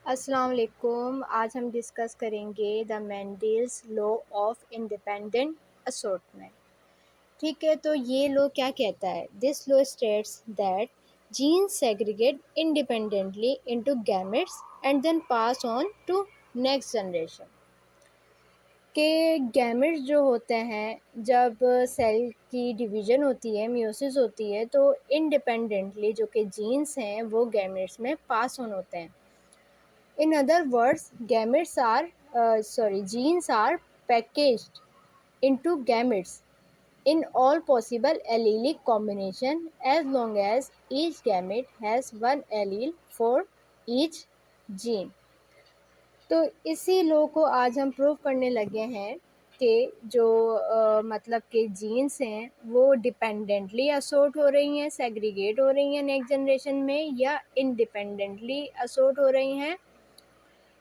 अस्सलाम वालेकुम। आज हम डिस्कस करेंगे the Mendel's law of independent assortment. ठीक है, तो ये लॉ क्या कहता है? This law states that genes segregate independently into gametes and then pass on to next generation. के गैमेट्स जो होते हैं, जब सेल की डिवीज़न होती है, मियोसिस होती है, तो इंडिपेंडेंटली जो कि जीन्स हैं वो गैमेट्स में पास ऑन होते हैं। In other words, genes are packaged into gametes in all possible allelic combination as long as each gamete has one allele for each gene. तो इसी लॉ को आज हम प्रूव करने लगे हैं कि जो मतलब कि जीन्स हैं वो डिपेंडेंटली असॉर्ट हो रही हैं, सेग्रीगेट हो रही हैं नेक्स्ट जनरेशन में, या इंडिपेंडेंटली असॉर्ट हो रही हैं,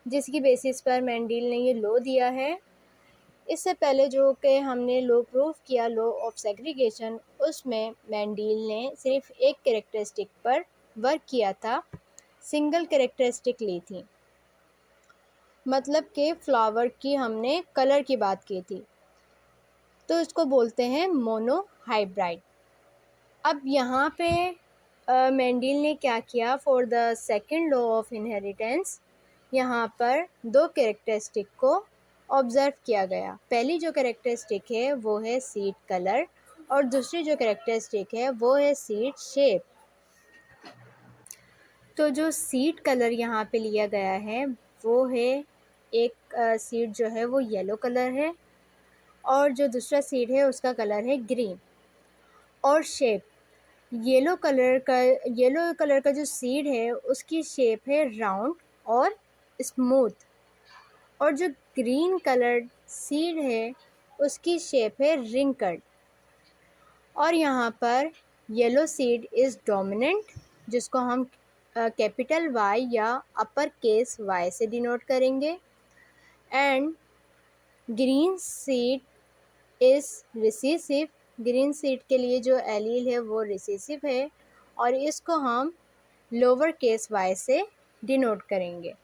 जिसकी बेसिस पर मेंडल ने ये लॉ दिया है। इससे पहले जो कि हमने लॉ प्रूव किया, लॉ ऑफ सेग्रीगेशन, उसमें मेंडल ने सिर्फ एक कैरेक्टरिस्टिक पर वर्क किया था, सिंगल कैरेक्टरिस्टिक ली थी, मतलब कि फ्लावर की हमने कलर की बात की थी, तो इसको बोलते हैं मोनोहाइब्रिड। अब यहाँ पे मेंडल ने क्या किया? For the second law of inheritance यहाँ पर दो कैरेक्टरिस्टिक को ऑब्ज़र्व किया गया। पहली जो कैरेक्टरिस्टिक है वो है सीड कलर, और दूसरी जो कैरेक्टरिस्टिक है वो है सीड शेप। तो जो सीड कलर यहाँ पे लिया गया है वो है, एक सीड जो है वो येलो कलर है, और जो दूसरा सीड है उसका कलर है ग्रीन। और शेप, येलो कलर का जो सीड है उसकी शेप है राउंड और स्मूथ, और जो ग्रीन कलर्ड सीड है उसकी शेप है रिंकल्ड। और यहाँ पर येलो सीड इज़ डोमिनेंट, जिसको हम कैपिटल वाई या अपर केस वाई से डिनोट करेंगे, and green seed is recessive. Green seed के लिए जो एलील है वो रिसेसिव है, और इसको हम लोअर केस वाई से डिनोट करेंगे।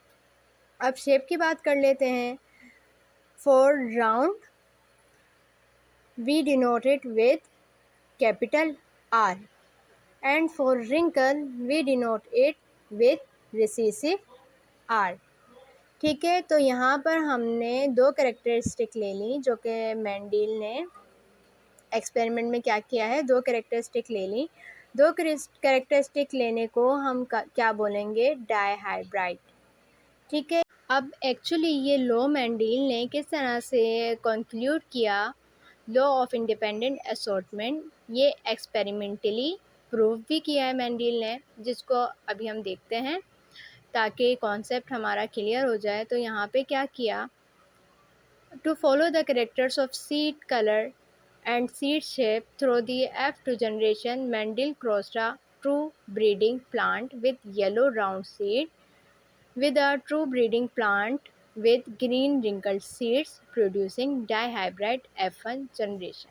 अब शेप की बात कर लेते हैं। For round we denote it with capital R, and for wrinkle we denote it with recessive R। ठीक है, तो यहाँ पर हमने दो कैरेक्टरिस्टिक ले ली, जो कि मेंडल ने एक्सपेरिमेंट में क्या किया है, दो कैरेक्टरिस्टिक ले ली। दो कैरेक्टरिस्टिक लेने को हम क्या बोलेंगे? डायहाइब्रिड। ठीक है, अब एक्चुअली ये लॉ मेंडल ने किस तरह से कंक्लूड किया, लॉ ऑफ इंडिपेंडेंट असॉर्टमेंट, ये एक्सपेरिमेंटली प्रूव भी किया है मेंडल ने, जिसको अभी हम देखते हैं ताकि कॉन्सेप्ट हमारा क्लियर हो जाए। तो यहाँ पे क्या किया? To follow the characters of seed colour and seed shape through the F2 generation, Mendel crossed a true breeding plant with yellow round seed with a true breeding plant with green wrinkled seeds, producing dihybrid F1 generation।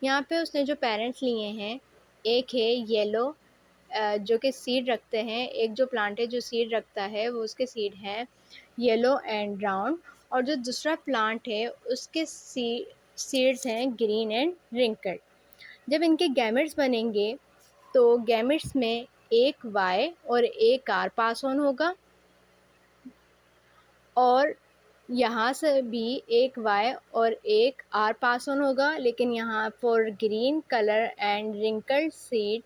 यहाँ पे उसने जो parents लिए हैं, एक है yellow जो कि सीड रखते हैं, एक जो प्लांट है जो सीड रखता है वो उसके सीड हैं येलो एंड राउंड, और जो दूसरा प्लांट है उसके सीड्स हैं ग्रीन एंड रिंकल्ड। जब इनके गैमेट्स बनेंगे तो गैमेट्स में एक वाई और एक आर पास ऑन होगा, और यहाँ से भी एक वाई और एक आर पास ऑन होगा, लेकिन यहाँ for green colour and wrinkled seed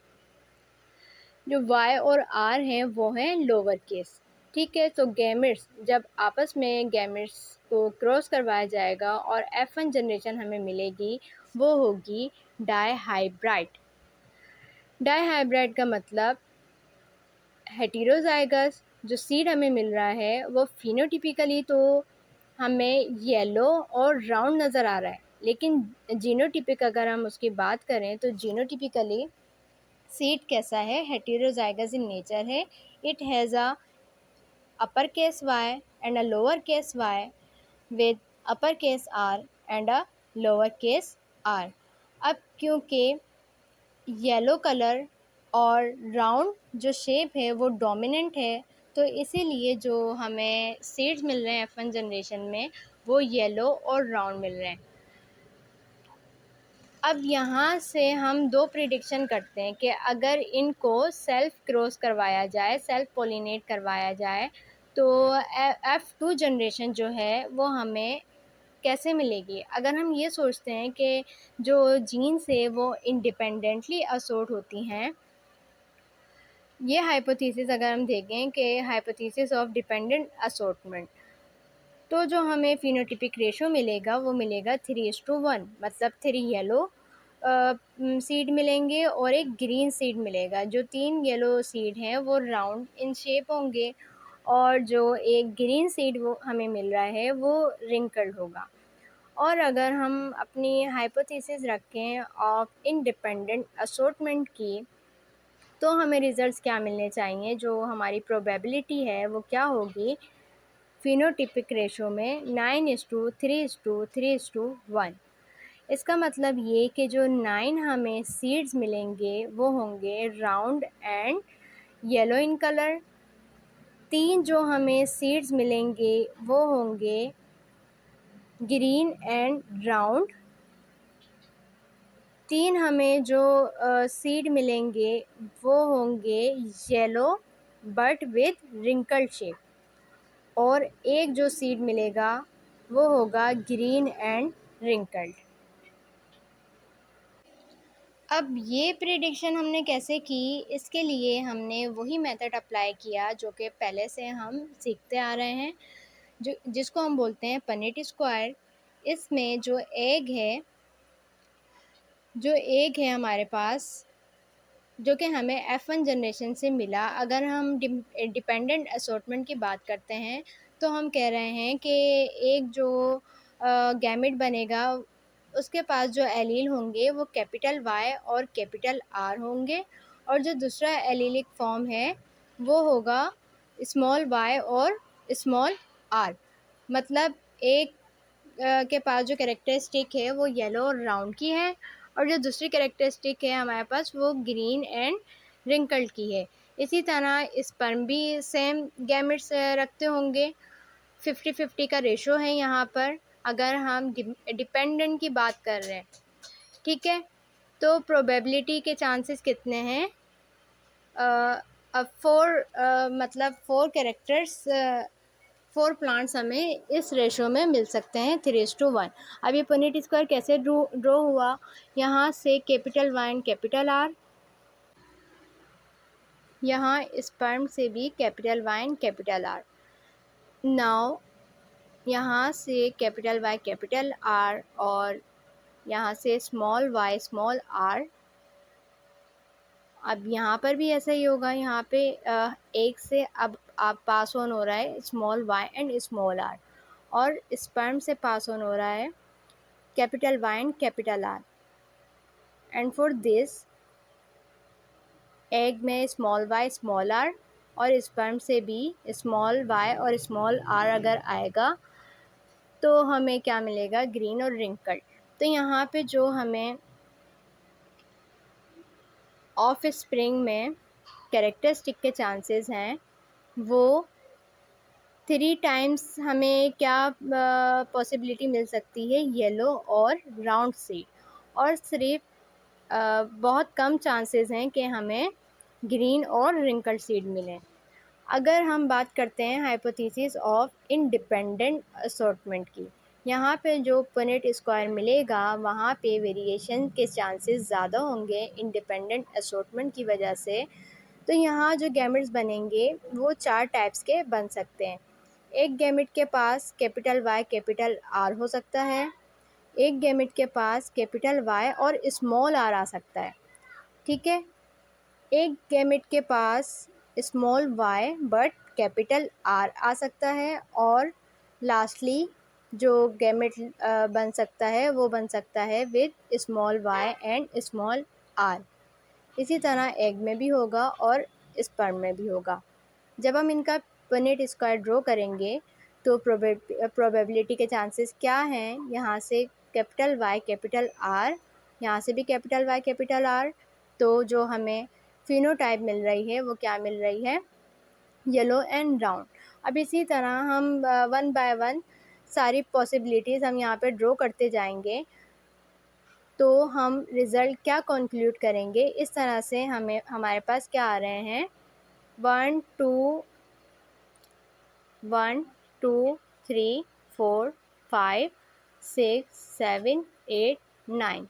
जो वाई और आर हैं वो हैं लोअर केस। ठीक है, तो गैमेट्स जब आपस में गैमेट्स को क्रॉस करवाया जाएगा और F1 जनरेशन हमें मिलेगी, वो होगी डायहाइब्रिड। डायहाइब्रिड का मतलब हेटेरोजाइगस जो सीड हमें मिल रहा है वो फिनोटिपिकली तो हमें येलो और राउंड नज़र आ रहा है, लेकिन जीनोटिपिक अगर हम उसकी बात करें तो जीनोटिपिकली सीड कैसा है? हेटेरोजाइगस इन नेचर है। It has a upper case Y and a lower case Y with upper case R and a lower case R. अब क्योंकि येलो कलर और राउंड जो शेप है वो डोमिनेंट है, तो इसीलिए जो हमें सीड्स मिल रहे हैं F1 जनरेशन में वो येलो और राउंड मिल रहे हैं। अब यहाँ से हम दो प्रिडिक्शन करते हैं कि अगर इनको सेल्फ क्रॉस करवाया जाए, सेल्फ पोलिनेट करवाया जाए, तो F2 जनरेशन जो है वो हमें कैसे मिलेगी। अगर हम ये सोचते हैं कि जो जीन्स है वो इंडिपेंडेंटली असॉर्ट होती हैं, ये हाइपोथेसिस अगर हम देखें कि हाइपोथेसिस ऑफ डिपेंडेंट असॉर्टमेंट, तो जो हमें फिनोटिपिक रेशो मिलेगा वो मिलेगा 3:1, मतलब 3 येलो सीड मिलेंगे और एक ग्रीन सीड मिलेगा। जो 3 येलो सीड हैं वो राउंड इन शेप होंगे और जो एक ग्रीन सीड वो हमें मिल रहा है वो रिंकल्ड होगा। और अगर हम अपनी हाइपोथेसिस रखें ऑफ इंडिपेंडेंट असॉर्टमेंट की, तो हमें रिजल्ट्स क्या मिलने चाहिए, जो हमारी प्रोबेबिलिटी है वो क्या होगी फिनोटिपिक रेशो में 9:3:3:1। इसका मतलब ये कि जो 9 हमें सीड्स मिलेंगे वो होंगे round and yellow in colour. 3 जो हमें सीड्स मिलेंगे वो होंगे ग्रीन एंड राउंड। 3 हमें जो सीड मिलेंगे वो होंगे yellow but with wrinkled shape. और एक जो सीड मिलेगा वो होगा ग्रीन एंड रिंकल्ड। अब ये प्रिडिक्शन हमने कैसे की, इसके लिए हमने वही मेथड अप्लाई किया जो कि पहले से हम सीखते आ रहे हैं, जो जिसको हम बोलते हैं पनेट स्क्वायर। इसमें जो एग है हमारे पास, जो कि हमें F1 जनरेशन से मिला। अगर हम डिपेंडेंट असॉर्टमेंट की बात करते हैं तो हम कह रहे हैं कि एक जो गैमेट बनेगा उसके पास जो एलील होंगे वो कैपिटल Y और कैपिटल R होंगे, और जो दूसरा एलीलिक फॉर्म है वो होगा स्मॉल y और स्मॉल r। मतलब एक के पास जो कैरेक्टरिस्टिक है वो येलो और राउंड की है, और जो दूसरी कैरेक्टरिस्टिक है हमारे पास वो ग्रीन एंड रिंकल्ड की है। इसी तरह स्पर्म भी सेम गैमेट्स रखते होंगे। 50-50 का रेशो है यहाँ पर, अगर हम डिपेंडेंट की बात कर रहे हैं। ठीक है, तो प्रोबेबिलिटी के चांसेस कितने हैं, अब 4 मतलब 4 कैरेक्टर्स 4 प्लांट्स हमें इस रेशो में मिल सकते हैं 3:1। अब ये पनेट स्क्वायर कैसे ड्रॉ हुआ, यहाँ से capital Y and capital R, यहाँ स्पर्म से भी capital Y and capital R। Now यहाँ से कैपिटल Y कैपिटल R और यहाँ से स्मॉल y स्मॉल r। अब यहाँ पर भी ऐसा ही होगा, यहाँ पे एक से अब आप पास ऑन हो रहा है small y and small r, और स्पर्म से पास ऑन हो रहा है capital Y and capital R। And for this egg में स्मॉल y स्मॉल r और स्पर्म से भी स्मॉल y और स्मॉल r अगर आएगा तो हमें क्या मिलेगा, ग्रीन और रिंकल्ड। तो यहाँ पे जो हमें ऑफ स्प्रिंग में कैरेक्टरिस्टिक के चांसेस हैं वो 3 टाइम्स हमें क्या पॉसिबिलिटी मिल सकती है, येलो और राउंड सीड, और सिर्फ बहुत कम चांसेस हैं कि हमें ग्रीन और रिंकल्ड सीड मिलें। अगर हम बात करते हैं हाइपोथेसिस ऑफ इंडिपेंडेंट असॉर्टमेंट की, यहाँ पे जो पनेट स्क्वायर मिलेगा वहाँ पे वेरिएशन के चांसेस ज़्यादा होंगे इंडिपेंडेंट असॉर्टमेंट की वजह से। तो यहाँ जो गैमेट्स बनेंगे वो 4 टाइप्स के बन सकते हैं। एक गैमेट के पास कैपिटल Y कैपिटल R हो सकता है, एक गैमेट के पास कैपिटल Y और स्मॉल r आ सकता है। ठीक है, एक गैमेट के पास small y but capital R आ सकता है, और लास्टली जो गैमेट बन सकता है वो बन सकता है with small y and small r। इसी तरह एग में भी होगा और स्पर्म में भी होगा। जब हम इनका पनेट स्क्वायर ड्रॉ करेंगे तो प्रोबेबिलिटी के चांसेस क्या हैं, यहाँ से कैपिटल Y कैपिटल R, यहाँ से भी कैपिटल Y कैपिटल R। तो जो हमें फिनोटाइप मिल रही है वो क्या मिल रही है, येलो एंड राउंड। अब इसी तरह हम वन बाय वन सारी पॉसिबिलिटीज़ हम यहाँ पे ड्रॉ करते जाएंगे, तो हम रिज़ल्ट क्या कंक्लूड करेंगे, इस तरह से हमारे पास क्या आ रहे हैं, 1 2 1 2 3 4 5 6 7 8 9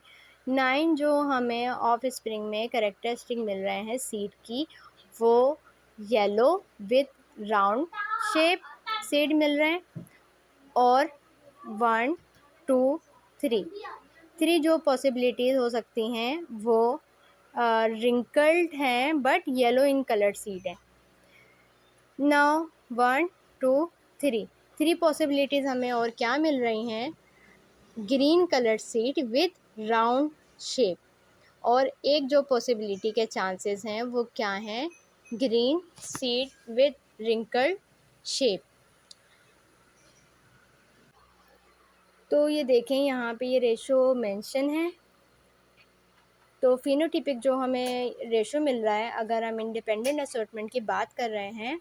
9 जो हमें ऑफ स्प्रिंग में करेक्टरिस्टिक मिल रहे हैं सीड की, वो yellow with round shape seed मिल रहे हैं। और 1 2 3 जो पॉसिबिलिटीज़ हो सकती हैं वो रिंकल्ड हैं but yellow in colour seed है। नाउ 1 2 3 पॉसिबिलिटीज़ हमें और क्या मिल रही हैं, green colour seed with round shape, और एक जो पॉसिबिलिटी के चांसेस हैं वो क्या हैं, green seed with wrinkled shape. तो ये देखें यहाँ पे ये रेशो मेंशन है। तो फिनोटिपिक जो हमें रेशो मिल रहा है, अगर हम इंडिपेंडेंट असॉर्टमेंट की बात कर रहे हैं,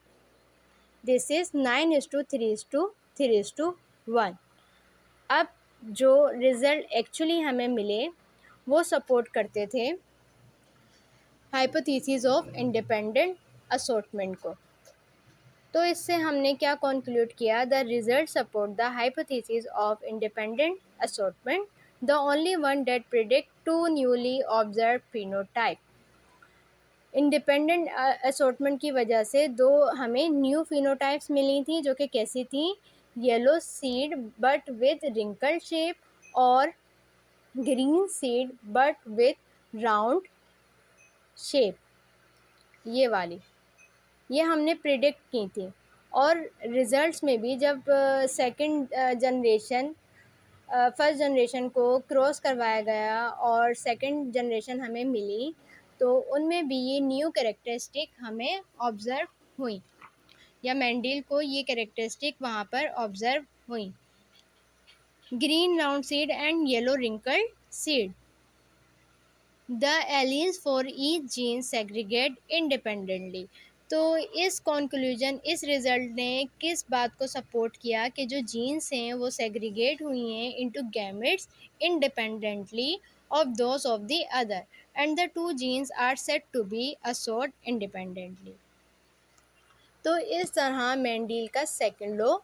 दिस इज़ 9:3:3:1। अब जो रिज़ल्ट एक्चुअली हमें मिले वो सपोर्ट करते थे हाइपोथेसिस ऑफ इंडिपेंडेंट असॉर्टमेंट को। तो इससे हमने क्या कंक्लूड किया, the result support the hypothesis of independent assortment, the only one that predict to newly observe phenotype. Independent assortment की वजह से दो हमें न्यू फिनोटाइप्स मिली थी, जो कि कैसी थी, yellow seed but with wrinkle shape और green seed but with round shape, ये वाली ये हमने प्रिडिक्ट की थी। और रिज़ल्ट्स में भी जब सेकंड जनरेशन फर्स्ट जनरेशन को क्रॉस करवाया गया और सेकंड जनरेशन हमें मिली, तो उनमें भी ये न्यू कैरेक्टरिस्टिक हमें ऑब्ज़र्व हुई, या मेंडल को ये कैरेक्टरिस्टिक वहाँ पर ऑब्ज़र्व हुई, green round seed and yellow wrinkled seed. The alleles for each gene segregate independently. तो इस कॉन्क्लूजन, इस रिज़ल्ट ने किस बात को सपोर्ट किया कि जो जीन्स हैं वो सेग्रीगेट हुई हैं into gametes independently of those of the other, and the two genes are said to be assort independently. तो इस तरह मेंडल का सेकंड लॉ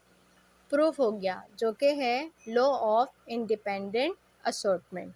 प्रूफ हो गया, जो कि है लॉ ऑफ इंडिपेंडेंट असॉर्टमेंट।